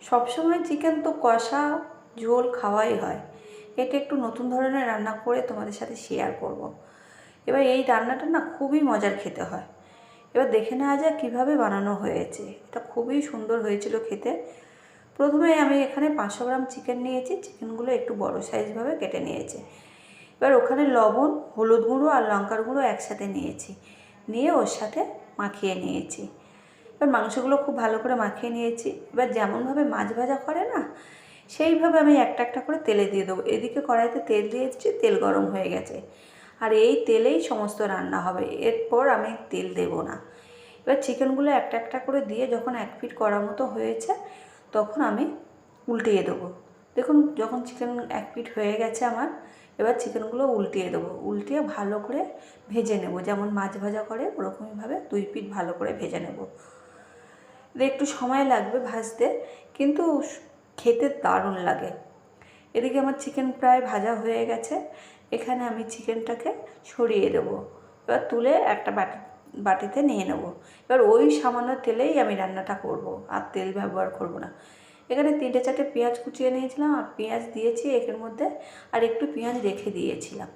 সবসময় চিকেন তো কষা ঝোল খাওয়াই হয়। এটা একটু নতুন ধরনের রান্না করে তোমাদের সাথে শেয়ার করব। এবার এই রান্নাটা না খুবই মজার খেতে হয়। এবার দেখে নেওয়া যাক কীভাবে বানানো হয়েছে। এটা খুবই সুন্দর হয়েছিল খেতে। প্রথমে আমি এখানে 500 গ্রাম চিকেন নিয়েছি। চিকেনগুলো একটু বড় সাইজভাবে কেটে নিয়েছি। এবার ওখানে লবণ, হলুদ গুঁড়ো আর লঙ্কার গুঁড়ো একসাথে নিয়েছি, নিয়ে ওর সাথে মাখিয়ে নিয়েছি। এবার মাংসগুলো খুব ভালো করে মাখিয়ে নিয়েছি। এবার যেমনভাবে মাছ ভাজা করে না, সেইভাবে আমি একটা একটা করে তেলে দিয়ে দেবো। এদিকে কড়াইতে তেল দিয়েছি, তেল গরম হয়ে গেছে, আর এই তেলেই সমস্ত রান্না হবে। এরপর আমি তেল দেব না। এবার চিকেনগুলো একটা একটা করে দিয়ে যখন 1 পিঠ করার মতো হয়েছে, তখন আমি উল্টিয়ে দেবো। দেখুন, যখন চিকেন 1 পিঠ হয়ে গেছে আমার, এবার চিকেনগুলো উল্টিয়ে দেবো। উল্টিয়ে ভালো করে ভেজে নেব, যেমন মাছ ভাজা করে ওরকমইভাবে 2 পিঠ ভালো করে ভেজে নেব। একটু সময় লাগবে ভাজতে, কিন্তু খেতে দারুণ লাগে। এদিকে আমার চিকেন প্রায় ভাজা হয়ে গেছে। এখানে আমি চিকেনটাকে সরিয়ে দেবো। এবার তুলে একটা বাটিতে নিয়ে নেব। এবার ওই সামান্য তেলেই আমি রান্নাটা করব, আর তেল ব্যবহার করব না। এখানে 3-4টে পেঁয়াজ কুচিয়ে নিয়েছিলাম, আর পেঁয়াজ দিয়েছি এর মধ্যে, আর একটু পেঁয়াজ রেখে দিয়েছিলাম।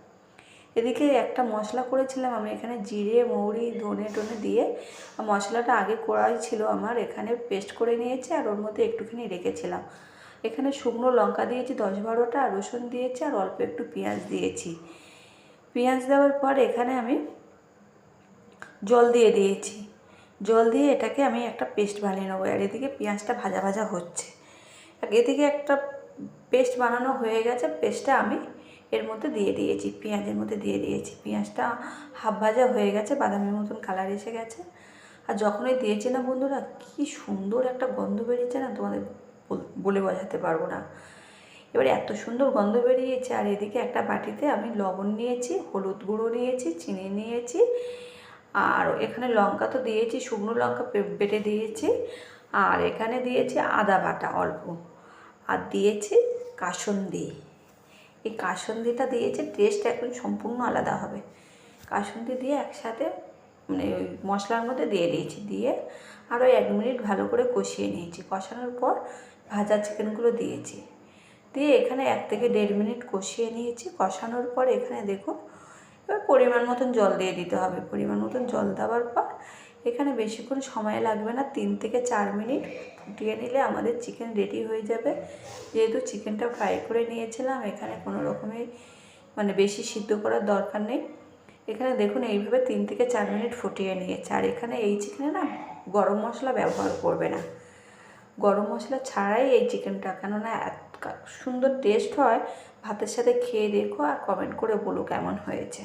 এদিকে একটা মশলা করেছিলাম আমি, এখানে জিরে, মৌরি, ধনে টনে দিয়ে মশলাটা আগে করাই ছিল আমার, এখানে পেস্ট করে নিয়েছি, আর ওর মধ্যে একটুখানি রেখেছিলাম। এখানে শুকনো লঙ্কা দিয়েছি 10-12টা, আর রসুন দিয়েছি, আর অল্প একটু পেঁয়াজ দিয়েছি। পেঁয়াজ দেওয়ার পর এখানে আমি জল দিয়ে দিয়েছি। জল দিয়ে এটাকে আমি একটা পেস্ট বানিয়ে নেবো। আর এদিকে পেঁয়াজটা ভাজা ভাজা হচ্ছে। এদিকে একটা পেস্ট বানানো হয়ে গেছে। পেস্টটা আমি এর মধ্যে দিয়ে দিয়েছি, পেঁয়াজের মধ্যে দিয়ে দিয়েছি। পেঁয়াজটা হাফ ভাজা হয়ে গেছে, বাদামি মতন কালার এসে গেছে। আর যখনই দিয়েছি না বন্ধুরা, কি সুন্দর একটা গন্ধ বেরিয়েছে না, তোমাদের বলে বোঝাতে পারবো না। এবারে এত সুন্দর গন্ধ বেরিয়েছে। আর এদিকে একটা বাটিতে আমি লবণ নিয়েছি, হলুদ গুঁড়ো নিয়েছি, চিনি নিয়েছি, আর এখানে লঙ্কা তো দিয়েছি, শুকনো লঙ্কা বেটে দিয়েছি, আর এখানে দিয়েছি আদা বাটা অল্প, আর দিয়েছি কাসুন্দি। এই কাসুন্দিটা দিয়েছি, টেস্ট একদম সম্পূর্ণ আলাদা হবে। কাসুন্দি দিয়ে একসাথে মানে ওই মশলার মধ্যে দিয়ে দিয়েছি, দিয়ে আরও 1 মিনিট ভালো করে কষিয়ে নিয়েছি। কষানোর পর ভাজা চিকেনগুলো দিয়েছি, দিয়ে এখানে 1 থেকে 1.5 মিনিট কষিয়ে নিয়েছি। কষানোর পর এখানে দেখুন, এবার পরিমাণ মতন জল দিয়ে দিতে হবে। পরিমাণ মতন জল দেওয়ার পর এখানে বেশিক্ষণ সময় লাগবে না, 3 থেকে 4 মিনিট ফুটিয়ে নিলে আমাদের চিকেন রেডি হয়ে যাবে। যেহেতু চিকেনটা ফ্রাই করে নিয়েছিলাম, এখানে কোনো রকমের মানে বেশি সিদ্ধ করার দরকার নেই। এখানে দেখুন এইভাবে 3 থেকে 4 মিনিট ফুটিয়ে নিয়েছে। আর এখানে এই চিকেনে না গরম মশলা ব্যবহার করবে না, গরম মশলা ছাড়াই এই চিকেনটা, কেননা এত সুন্দর টেস্ট হয়। ভাতের সাথে খেয়ে দেখো আর কমেন্ট করে বলো কেমন হয়েছে।